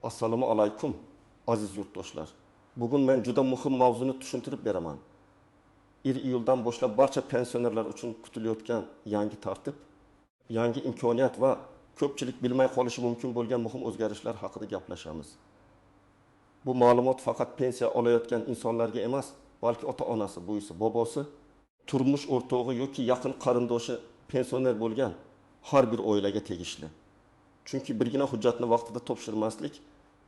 Assalomu alaykum, aziz yurtdoshlar. Bugun men juda muhim mavzuni tushuntirib beraman. 1 iyuldan boshlab barcha pensionerlar uchun kutilayotgan yangi tartib, yangi imkoniyat va ko'pchilik bilmay qolishi mumkin bo'lgan muhim o'zgarishlar haqida gaplashamiz. Bu ma'lumot faqat pensiya olayotgan insonlarga emas, balki ota-onasi, buvisi, bobosi, turmush o'rtog'i yoki yaqin qarindoshi pensioner bo'lgan har bir oilaga tegishli. Chunki birgina hujjatni vaqtida topshirmaslik,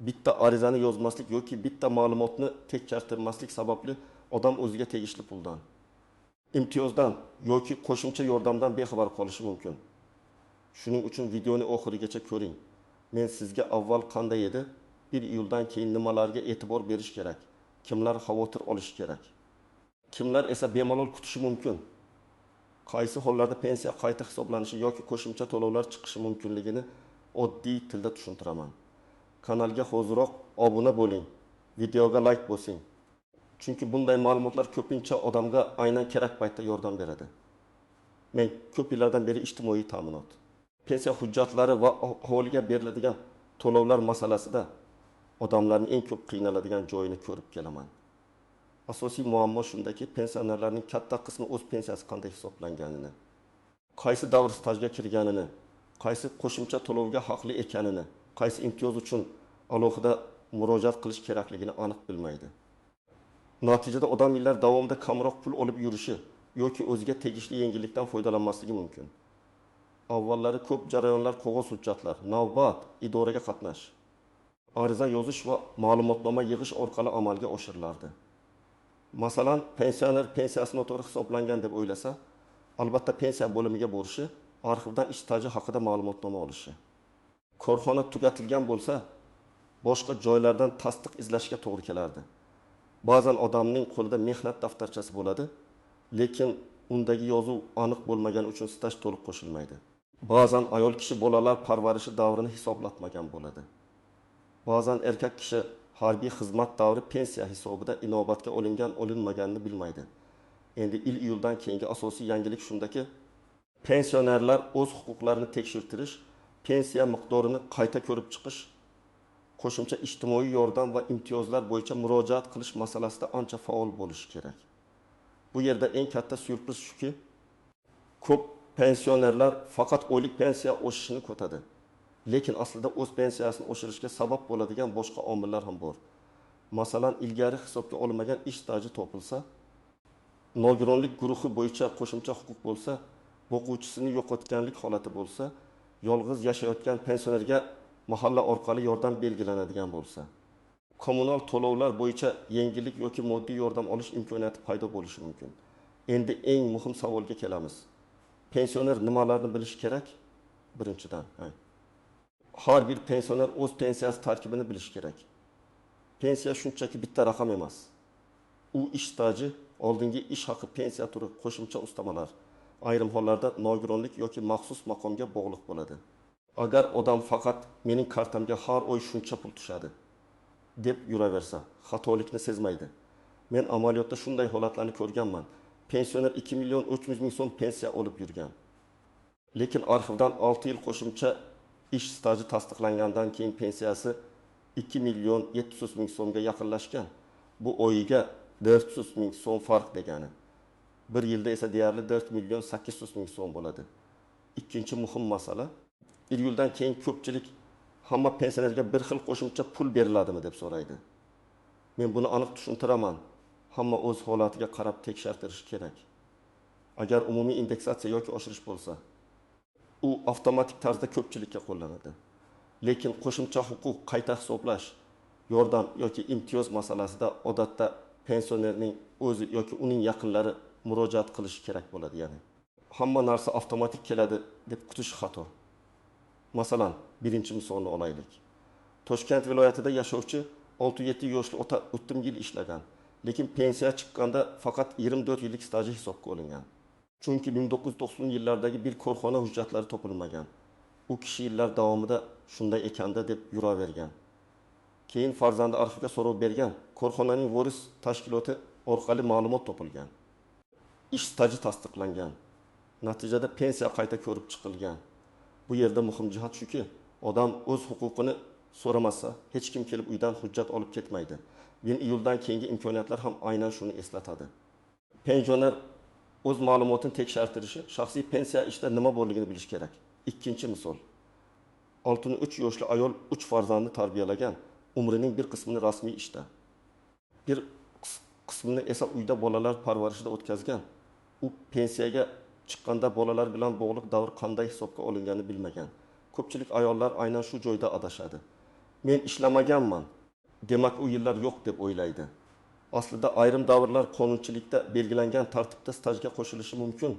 bitta arizani yozmaslik yoki bitta ma'lumotni tekkartirmaslik sababli odam o'ziga tegishli puldan, imtiyozdan yoki qo'shimcha yordamdan bexabar qolishi mumkin. Shuning uchun videoni oxirigacha ko'ring. Men sizga avval qanday edi, 1 iyuldan keyin nimalarga e'tibor berish kerak, kimlar xavotir olishi kerak, kimlar esa bemalol kutishi mumkin, qaysi hollarda pensiya qayta hisoblanishi yoki qo'shimcha to'lovlar chiqishi mumkinligini oddiy tilda tushuntiraman. Kanalga hoziroq obuna bo'ling, videoga like bosing. Chunki bunday ma'lumotlar ko'pincha odamga aynan kerak paytda yordam beradi. Men ko'p yillardan beri ijtimoiy ta'minot, pensiya hujjatlari va aholiga beriladigan to'lovlar masalasida odamlarning eng ko'p qiynaladigan joyini ko'rib kelaman. Asosiy muammo shundaki, pensionerlarning katta qismi o'z pensiyasi qanday hisoblanganini, qaysi davr stajga kirganini, qaysi qo'shimcha to'lovga haqli ekanini, qaysi imtiyoz uchun alohida murojaat qilish kerakligini aniq bilmaydi. Natijada odam yillar davomida kamroq pul olib yurishi yoki o'ziga tegishli yengillikdan foydalanmasligi mumkin. Avvallari ko'p jarayonlar qog'oz hujjatlar, navbat, idoraga qatnash, ariza yozish va ma'lumotnoma yig'ish orqali amalga oshirilardi. Masalan, pensioner pensiyasi noto'g'ri hisoblangan deb o'ylasa, albatta pensiya bo'limiga borishi, arxivdan ish staji haqida ma'lumotnoma olishi. Korxona tugatilgan bo'lsa, boshqa joylardan tasdiq izlashga to'g'ri kelardi. Ba'zan odamning qo'lida mehnat daftarchasi bo'ladi, lekin undagi yozuv aniq bo'lmagani uchun staj to'liq qo'shilmaydi. Ba'zan ayol kishi bolalar parvarishi davrini hisoblatmagan bo'ladi. Ba'zan erkak kishi harbiy xizmat davri pensiya hisobida inobatga olinmaganini bilmaydi. Endi 1 iyuldan keyingi asosiy yangilik shundaki, pensionerlar o'z huquqlarini tekshirtirish, pensiya miqdorini qayta ko'rib chiqish, qo'shimcha ijtimoiy yordam va imtiyozlar bo'yicha murojaat qilish masalasida ancha faol bo'lishi kerak. Bu yerda eng katta syurpriz shuki, ko'p pensionerlar faqat oylik pensiya oshishini kutadi. Lekin aslida o'z pensiyasini oshirishga sabab bo'ladigan boshqa omillar ham bor. Masalan, ilgari hisobga olinmagan ish staji topilsa, nogironlik guruhi bo'yicha qo'shimcha huquq bo'lsa, boquvchisini yo'qotganlik holati bo'lsa, yolg'iz yashayotgan pensionerga mahalla orqali yordam belgilanadigan bo'lsa, kommunal to'lovlar bo'yicha yengillik yoki moddiy yordam olish imkoniyati paydo bo'lishi mumkin. Endi eng muhim savolga kelamiz. Pensioner nimalarni bilishi kerak? Birinchidan, har bir pensioner o'z pensiyasi tarkibini bilishi kerak. Pensiya shunchaki bitta raqam emas. U ish staji, oldingi ish haqi, pensiya turi, qo'shimcha ustamalar, ayrim hollarda nogironlik yoki maxsus maqomga bog'liq bo'ladi. Agar odam faqat mening kartamga har oy shuncha pul tushadi deb yuraversa, xatolikni sezmaydi. Men amaliyotda shunday holatlarni ko'rganman. Pensioner 2 million 300 ming so'm pensiya olib yurgan. Lekin arxivdan 6 yil qo'shimcha ish staji tasdiqlangandan keyin pensiyasi 2 million 700 ming so'mga yaqinlashgan. Bu oyiga 400 ming so'm farq degani. Bir yilda esa deyarli 4 million 800 ming so'm bo'ladi. Ikkinchi muhim masala, 1 yildan keyin ko'pchilik hamma pensionerga bir xil qo'shimcha pul beriladimi deb so'raydi. Men buni aniq tushuntiraman. Hamma o'z holatiga qarab tekshirtirish kerak. Agar umumiy indeksatsiya yoki oshirish bo'lsa, u avtomatik tarzda ko'pchilikka qo'llanadi. Lekin qo'shimcha huquq qayta hisoblash, yordam yoki imtiyoz masalasida odatda pensionerning o'zi yoki uning yaqinlari murojaat qilishi kerak bo'ladi. Ya'ni hamma narsa avtomatik keladi deb kutish xato. Masalan, birinchi misolni olaylik. Toshkent viloyatida yashovchi 6-7 yoshli ota o'ttim yil ishlagan, lekin pensiya chiqqanda faqat 24 yillik staji hisobga olingan. Chunki 1990 yillardagi bir korxona hujjatlari topilmagan. U kishi yillar davomida shunday ekanda deb yuravergan. Keyin farzandi arxivga so'rov bergan, korxonaning voris tashkiloti orqali ma'lumot topilgan. Ish staji tasdiqlangan. Natijada pensiya qayta ko'rib chiqilgan. Bu yerda muhim jihat shuki, odam o'z huquqini so'ramasa, hech kim kelib uydan hujjat olib ketmaydi. 1 iyuldan keyingi imkoniyatlar ham aynan shuni eslatadi. Pensioner o'z ma'lumotini tekshirtirishi, shaxsiy pensiya ishida nima bo'lligini bilish kerak. Ikkinchi misol. 63 yoshli ayol 3 farzandni tarbiyalagan, umrining bir qismini rasmiy ishda, bir qismini esa uyda bolalar parvarishida o'tkazgan. U pensiyaga chiqqanda bolalar bilan bog'liq davr qanday hisobga olinganini bilmagan. Ko'pchilik ayollar aynan shu joyda adashadi. Men ishlamaganman, demak u yillar yo'q deb o'ylaydi. Aslida ayrim davrlar qonunchilikda belgilangan tartibda stajga qo'shilishi mumkin.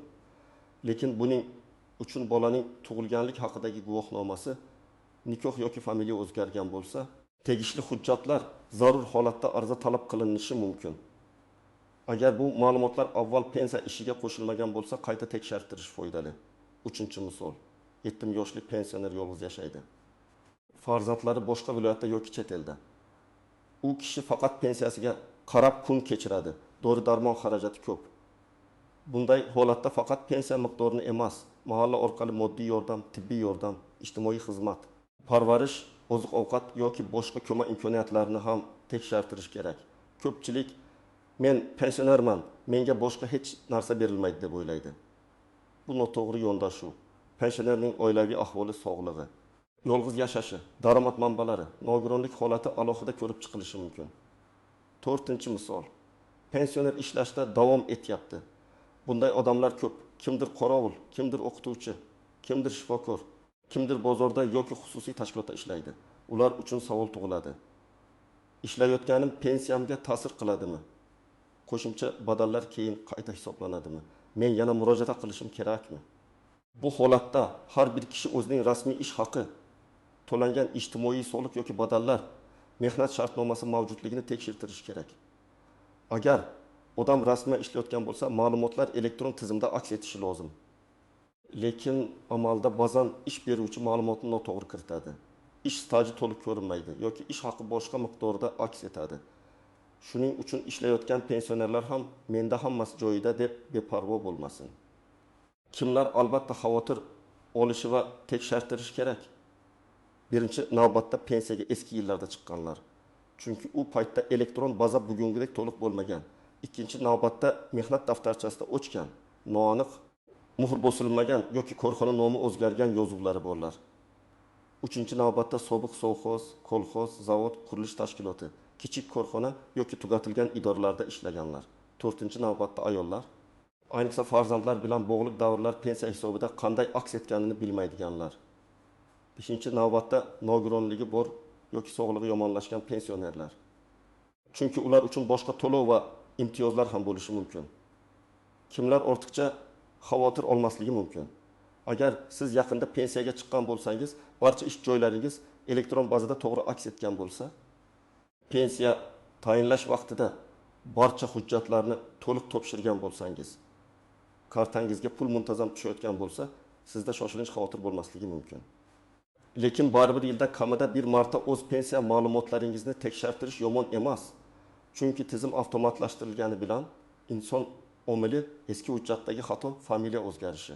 Lekin buning uchun bolaning tug'ilganlik haqidagi guvohnomasi, nikoh yoki familiya o'zgargan bo'lsa, tegishli hujjatlar zarur holatda ariza talab qilinishi mumkin. Agar bu ma'lumotlar avval pensiya ishiga qo'shilmagan bo'lsa, qayta tekshirtirish foydali. 3-misol. 70 yoshli pensioner yolg'iz yashaydi. Farzandlari boshqa viloyatda yoki chet elda. U kishi faqat pensiyasiga qarab kun kechiradi. Dori-darmon xarajati ko'p. Bunday holatda faqat pensiya miqdorini emas, mahalla orqali moddiy yordam, tibbiy yordam, ijtimoiy xizmat, parvarish, oziq-ovqat yoki boshqa ko'mak imkoniyatlarini ham tekshirtirish kerak. Ko'pchilik men pensionerman, menga boshqa hech narsa berilmaydi deb o'ylaydi. Bu noto'g'ri yondashuv. Pensionerning oilaviy ahvoli, sog'lig'i, yolg'iz yashashi, daromad manbalari, nogironlik holati alohida ko'rib chiqilishi mumkin. 4-misol. Pensioner ishlashda davom etyapti. Bunday odamlar ko'p. Kimdir qorovul, kimdir o'qituvchi, kimdir shifokor, kimdir bozorda yoki xususiy tashkilotda ishlaydi. Ular uchun savol tug'iladi. Ishlayotganim pensiyamga ta'sir qiladimi? Qo'shimcha badallar keyin qayta hisoblanadimi? Men yana murojaat qilishim kerakmi? Bu holatda har bir kishi o'zining rasmiy ish haqi, to'langan ijtimoiy soliq yoki badallar, mehnat shartnomasi mavjudligini tekshirtirish kerak. Agar odam rasman ishlayotgan bo'lsa, ma'lumotlar elektron tizimda aks etishi lozim. Lekin amalda ba'zan ish beruvchi ma'lumotni noto'g'ri kiritadi. Ish staji to'liq ko'rinmaydi yoki ish haqi boshqa miqdorda aks etadi. Shuning uchun ishlayotgan pensionerlar ham menda hammasi joyida deb beparvo bo'lmasin. Kimlar albatta xavotir olishi va tekshirtirish kerak? Birinchi navbatda pensiyaga eski yillarda chiqqanlar. Chunki u paytda elektron baza bugungidek to'liq bo'lmagan. Ikkinchi navbatda mehnat daftarchasida o'chgan, noaniq, muhr bosilmagan yoki korxona nomi o'zgargan yozuvlari borlar. Uchinchi navbatda sobiq sovxoz, kolxoz, zavod, qurilish tashkiloti, kichik korxona yoki tugatilgan idoralarda ishlaganlar. 4-navbatda ayollar, ayniqsa farzandlar bilan bog'liq davrlar pensiya hisobida qanday aks etganini bilmaydiganlar. 5-navbatda nogironligi bor yoki sog'lig'i yomonlashgan pensionerlar. Chunki ular uchun boshqa to'lov va imtiyozlar ham bo'lishi mumkin. Kimlar ortiqcha xavotir olmasligi mumkin. Agar siz yaqinda pensiyaga chiqqan bo'lsangiz, barcha ish joylaringiz elektron bazada to'g'ri aks etgan bo'lsa, pensiya tayinlash vaqtida barcha hujjatlarni to'liq topshirgan bo'lsangiz, kartangizga pul muntazam tushayotgan bo'lsa, sizda shoshilinch xavotir bo'lmasligi mumkin. Lekin baribir yilda kamida bir marta o'z pensiya ma'lumotlaringizni tekshirtirish yomon emas. Chunki tizim avtomatlashtirilgani bilan inson omili eski hujjatdagi xato familiya o'zgarishi,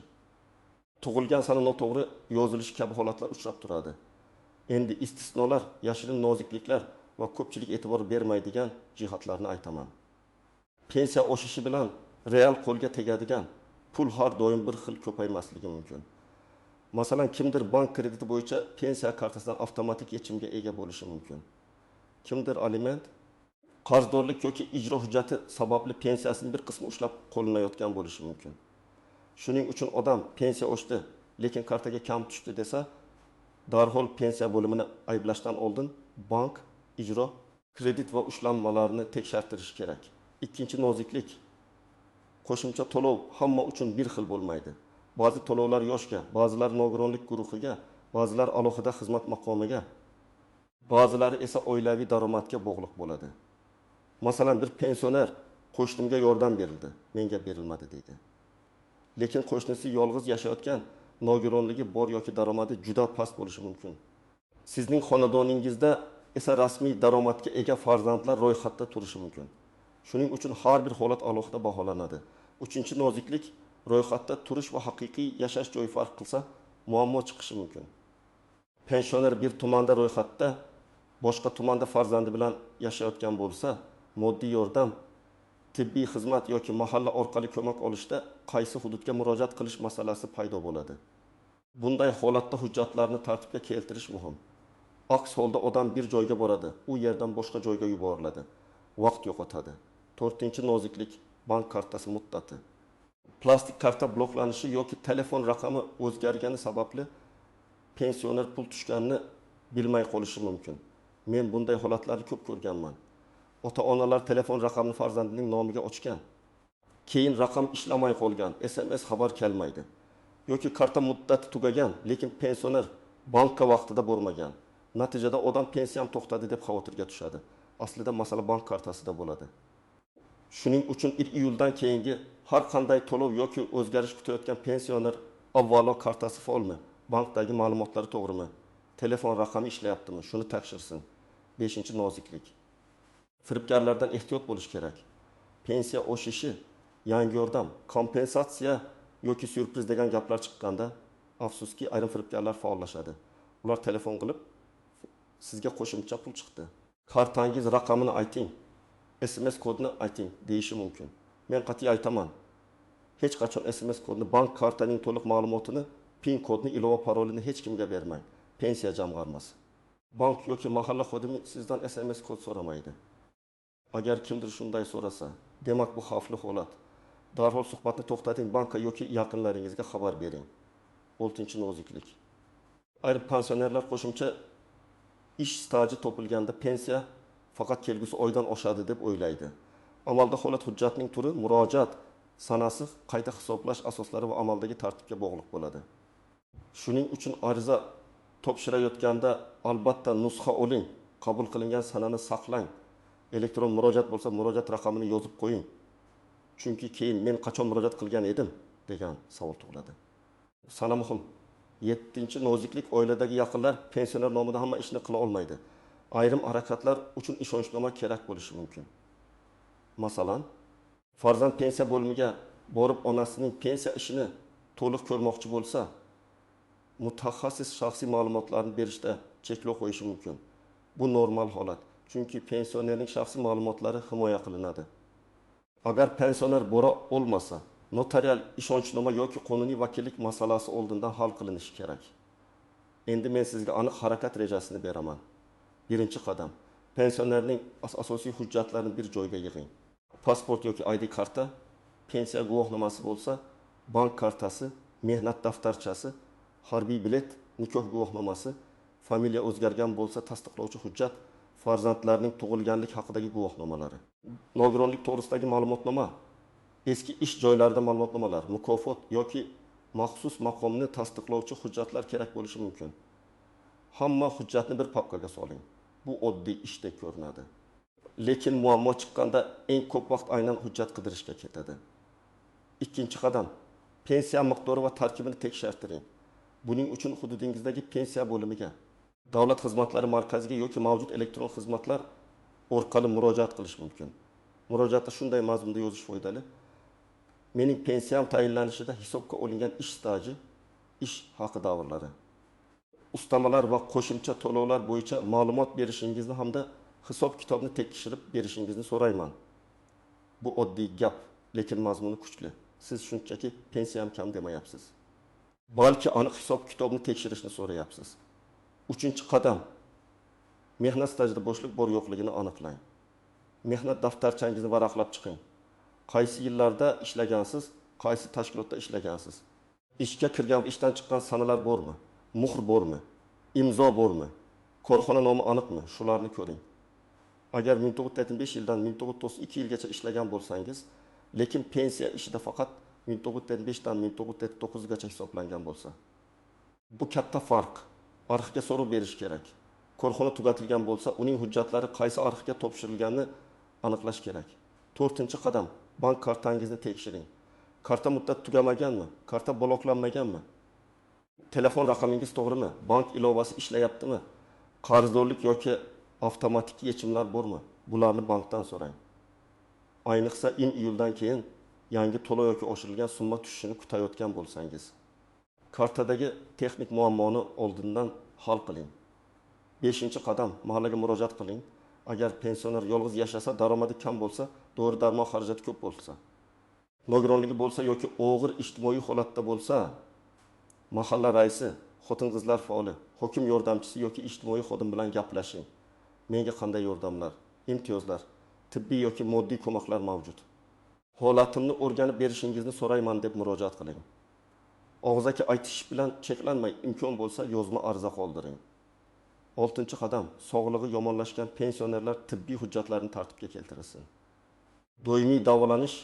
tug'ilgan sana noto'g'ri yozilishi kabi holatlar uchrab turadi. Endi istisnolar, yashirin nozikliklar va ko'pchilik e'tibor bermaydigan jihatlarni aytaman. Pensiya oshishi bilan real qo'lga tegadigan pul har doim bir xil ko'paymasligi mumkin. Masalan, kimdir bank krediti bo'yicha pensiya kartasidan avtomatik yechimga ega bo'lishi mumkin. Kimdir aliment, qarzdorlik yoki ijro hujjati sababli pensiyasining bir qismi ushlab qo'linayotgan bo'lishi mumkin. Shuning uchun odam pensiya oshdi, lekin kartaga kam tushdi desa, darhol pensiya bo'limini ayblashdan oldin bank, ijro, kredit va ushlanmalarni tekshirtirish kerak. Ikkinchi noziklik. Qo'shimcha to'lov hamma uchun bir xil bo'lmaydi. Ba'zi to'lovlar yoshga, ba'zilar nogironlik guruhiga, ba'zilar alohida xizmat maqomiga, ba'zilari esa oilaviy daromadga bog'liq bo'ladi. Masalan, bir pensioner qo'shnimga yordam berildi, menga berilmadi deydi. Lekin qo'shnisi yolg'iz yashayotgan, nogironligi bor yoki daromadi juda past bo'lishi mumkin. Sizning xonadoningizda esa rasmiy daromadga ega farzandlar ro'yxatda turishi mumkin. Shuning uchun har bir holat alohida baholanadi. 3-noziklik, ro'yxatda turish va haqiqiy yashash joyi farq qilsa, muammo chiqishi mumkin. Pensioner bir tumanda ro'yxatda, boshqa tumanda farzandi bilan yashayotgan bo'lsa, moddiy yordam, tibbiy xizmat yoki mahalla orqali ko'mak olishda qaysi hududga murojaat qilish masalasi paydo bo'ladi. Bunday holatda hujjatlarni tartibga keltirish muhim. Aks holda odam bir joyga boradi, u yerdan boshqa joyga yuboriladi. Vaqt yo'qotadi. 4-noziklik bank kartasi muddati. Plastik karta bloklanishi yoki telefon raqami o'zgargani sababli pensioner pul tushganini bilmay qolishi mumkin. Men bunday holatlarni ko'p ko'rganman. Ota-onalar telefon raqamini farzandining nomiga ochgan. Keyin raqam ishlamay qolgan, SMS xabar kelmaydi. Yoki karta muddati tugagan, lekin pensioner bankka vaqtida bormagan. Natijada odam pensiyam to'xtadi deb xavotirga tushadi. Aslida masala bank kartasida bo'ladi. Shuning uchun 1 iyuldan keyingi har qanday to'lov yoki o'zgarish kutayotgan pensioner avvalo kartasi faolmi, bankdagi ma'lumotlari to'g'rimi, telefon raqami ishlayaptimi, shuni tekshirsin. 5-noziklik. Firibgarlardan ehtiyot bo'lish kerak. Pensiya oshishi, yangi yordam, kompensatsiya yoki syurpriz degan gaplar chiqqanda, afsuski ayrim firibgarlar faollashadi. Ular telefon qilib, sizga qo'shimcha pul chiqdi. Kartangiz raqamini ayting, SMS kodini ayting deyishi mumkin. Men qat'iy aytaman. Hech qachon SMS kodini, bank kartaning to'liq ma'lumotini, PIN kodini, ilova parolini hech kimga bermang. Pensiya jamg'armasi. Bank yoki mahalla xodimi sizdan SMS kod so'ramaydi. Agar kimdir shunday so'rasa, demak bu xavfli holat. Darhol suhbatni to'xtating, banka yoki yaqinlaringizga xabar bering. 6-noziklik. Ayrim pensionerlar qo'shimcha ish staji topilganda pensiya faqat kelgusi oydan oshadi deb o'ylaydi. Amalda holat hujjatning turi, murojaat sanasi, qayta hisoblash asoslari va amaldagi tartibga bog'liq bo'ladi. Shuning uchun ariza topshirayotganda albatta nusxa oling, qabul qilingan sanani saqlang. Elektron murojaat bo'lsa, murojaat raqamini yozib qo'ying. Chunki keyin men qachon murojaat qilgan edim degan savol tug'iladi. Sana muhim. 7-noziklik, oiladagi yaqinlar pensioner nomida hamma ishni qila olmaydi. Ayrim harakatlar uchun ishonchnoma kerak bo'lishi mumkin. Masalan, farzand pensiya bo'limiga borib onasining pensiya ishini to'liq ko'rmoqchi bo'lsa, mutaxassis shaxsiy ma'lumotlarni berishda cheklov qo'yishi mumkin. Bu normal holat. Chunki pensionerning shaxsiy ma'lumotlari himoya qilinadi. Agar pensioner bora olmasa, notarial ishonchnoma yoki qonuniy vakillik masalasi oldindan hal qilinishi kerak. Endi men sizga aniq harakat rejasini beraman. Birinchi qadam. Pensionerning asosiy hujjatlarini bir joyga yig'ing. Pasport yoki ID karta, pensiya guvohnomasi bo'lsa, bank kartasi, mehnat daftarchasi, harbiy bilet, nikoh guvohnomasi, familiya o'zgargan bo'lsa tasdiqlovchi hujjat, farzandlarning tug'ilganlik haqidagi guvohnomalari. Nogironlik to'g'risidagi ma'lumotnoma, eski ish joylarida ma'lumotnomalar, mukofot yoki maxsus maqomni tasdiqlovchi hujjatlar kerak bo'lishi mumkin. Hamma hujjatni bir papkaga soling. Bu oddiy ishdek ko'rinadi. Lekin muammo chiqqanda eng ko'p vaqt aynan hujjat qidirishga ketadi. Ikkinchi qadam, pensiya miqdori va tarkibini tekshirtiring. Buning uchun hududingizdagi pensiya bo'limiga, davlat xizmatlari markaziga yoki mavjud elektron xizmatlar orqali murojaat qilish mumkin. Murojaatda shunday mazmunda yozish foydali. Mening pensiyam tayinlanishida hisobga olingan ish staji, ish haqi davrlari, ustamalar va qo'shimcha to'lovlar bo'yicha ma'lumot berishingizni hamda hisob kitobni tekshirib berishingizni so'rayman. Bu oddiy gap, lekin mazmuni kuchli. Siz shunchaki pensiyam kam demayapsiz. Balki aniq hisob kitobni tekshirishni so'rayapsiz. 3-qadam. Mehnat stajida bo'shliq bor yo'qligini aniqlang. Mehnat daftarchangizni varaqlab chiqing. Qaysi yillarda ishlagansiz, qaysi tashkilotda ishlagansiz? Ishga kirgan va ishdan chiqqan sanalar bormi? Muhr bormi? Imzo bormi? Korxona nomi aniqmi? Shularni ko'ring. Agar 1975 yildan 1992 yilgacha ishlagan bo'lsangiz, lekin pensiya ishida faqat 1975 dan 1979 gacha hisoblangan bo'lsa, bu katta farq. Arxivga so'rab berish kerak. Korxona tugatilgan bo'lsa, uning hujjatlari qaysi arxivga topshirilganini aniqlash kerak. 4-qadam, bank kartangizni tekshiring. Karta muddati tugamaganmi? Karta bloklanmaganmi? Telefon raqamingiz to'g'rimi? Bank ilovasi ishlayaptimi? Qarzdorlik yoki avtomatik yechimlar bormi? Bularni bankdan so'rang. Ayniqsa iyuldan keyin yangi to'lov yoki oshirilgan summa tushishini kutayotgan bo'lsangiz, kartadagi texnik muammoni oldindan hal qiling. Beshinchi qadam, mahallaga murojaat qiling. Agar pensioner yolg'iz yashasa, daromadi kam bo'lsa, dori darmon xarajati ko'p bo'lsa, nogironligi bo'lsa yoki og'ir ijtimoiy holatda bo'lsa, mahalla raisi, xotin-qizlar faoli, hokim yordamchisi yoki ijtimoiy xodim bilan gaplashing. Menga qanday yordamlar, imtiyozlar, tibbiy yoki moddiy ko'maklar mavjud? Holatimni o'rganib berishingizni so'rayman deb murojaat qiling. Og'zaki aytish bilan cheklanmay, imkon bo'lsa yozma ariza qoldiring. 6-qadam, sog'lig'i yomonlashgan pensionerlar tibbiy hujjatlarini tartibga keltirilsin. Doimiy davolanish,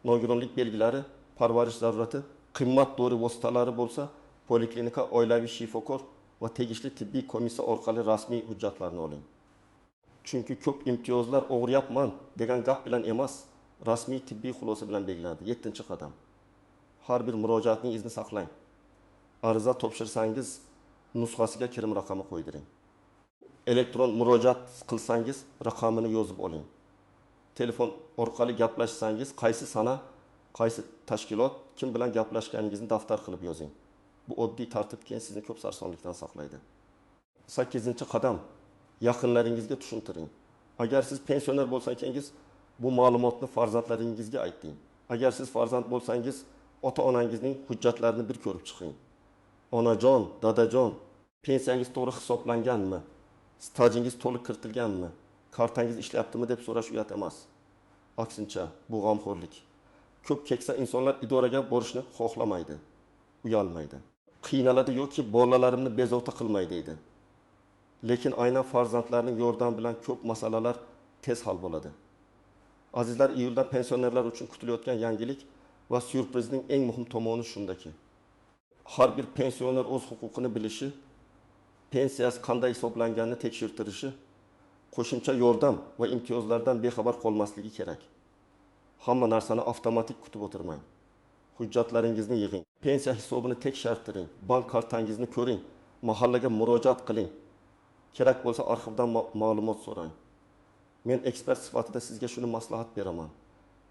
nogironlik belgilari, parvarish zarurati, qimmat dori vositalari bo'lsa, poliklinika, oilaviy shifokor va tegishli tibbiy komissiya orqali rasmiy hujjatlarni oling. Chunki ko'p imtiyozlar o'g'riyapman degan gap bilan emas, rasmiy tibbiy xulosa bilan belgilanadi. 7-qadam. Har bir murojaatning izni saqlang. Ariza topshirsangiz, nusxasiga kirim raqami qo'ydiring. Elektron murojaat qilsangiz, raqamini yozib oling. Telefon orqali gaplashsangiz, qaysi sana, qaysi tashkilot, kim bilan gaplashganingizni daftar qilib yozing. Bu oddiy tartib keyin sizni ko'p sarsonlikdan saqlaydi. 8-qadam, yaqinlaringizga tushuntiring. Agar siz pensioner bo'lsangiz, bu ma'lumotni farzandlaringizga ayting. Agar siz farzand bo'lsangiz, ota-onangizning hujjatlarini bir ko'rib chiqing. Onajon, dadajon, pensiyangiz to'g'ri hisoblanganmi? Stajingiz to'liq kiritilganmi? Kartangiz ishlayaptimi deb so'rash uyat emas. Aksincha, bu g'amxo'rlik. Ko'p keksa insonlar idoraga borishni xohlamaydi, uyalmaydi. Qiynaladi yoki bolalarimni bezovta qilmay deydi. Lekin aynan farzandlarning yordami bilan ko'p masalalar tez hal bo'ladi. Azizlar, iyulda pensionerlar uchun kutilayotgan yangilik va syurprizning eng muhim tomoni shundaki, har bir pensioner o'z huquqini bilishi, pensiyasi qanday hisoblanganini tekshirtirishi, qo'shimcha yordam va imtiyozlardan bexabar qolmasligi kerak. Hamma narsani avtomatik kutib o'tirmang. Hujjatlaringizni yig'ing, pensiya hisobini tekshirtiring, bank kartangizni ko'ring, mahallaga murojaat qiling. Kerak bo'lsa arxivdan ma'lumot so'rang. Men ekspert sifatida sizga shuni maslahat beraman.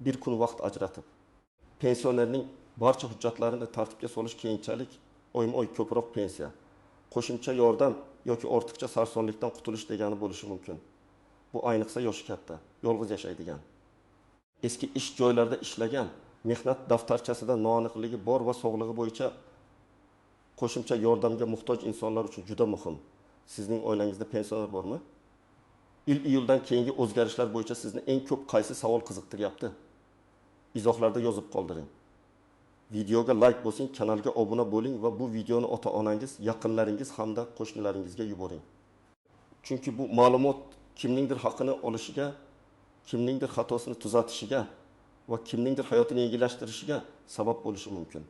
Bir kun vaqt ajratib, pensionerning barcha hujjatlarini tartibga solish keyinchalik oyma-oy ko'proq pensiya, qo'shimcha yordam yoki ortiqcha sarsonlikdan qutulish degani bo'lishi mumkin. Bu ayniqsa yoshi katta, yolg'iz yashaydigan, eski ish joylarida ishlagan, mehnat daftarchasida noaniqligi bor va sog'lig'i bo'yicha qo'shimcha yordamga muhtoj insonlar uchun juda muhim. Sizning oilangizda pensioner bormi? Iyuldan keyingi o'zgarishlar bo'yicha sizni eng ko'p qaysi savol qiziqtiryapti? Izohlarda yozib qoldiring. Videoga like bosing, kanalga obuna bo'ling va bu videoni ota-onangiz, yaqinlaringiz hamda qo'shnilaringizga yuboring. Chunki bu ma'lumot kimningdir haqqini olishiga, kimningdir xatosini tuzatishiga va kimningdir hayotini yengillashtirishiga sabab bo'lishi mumkin.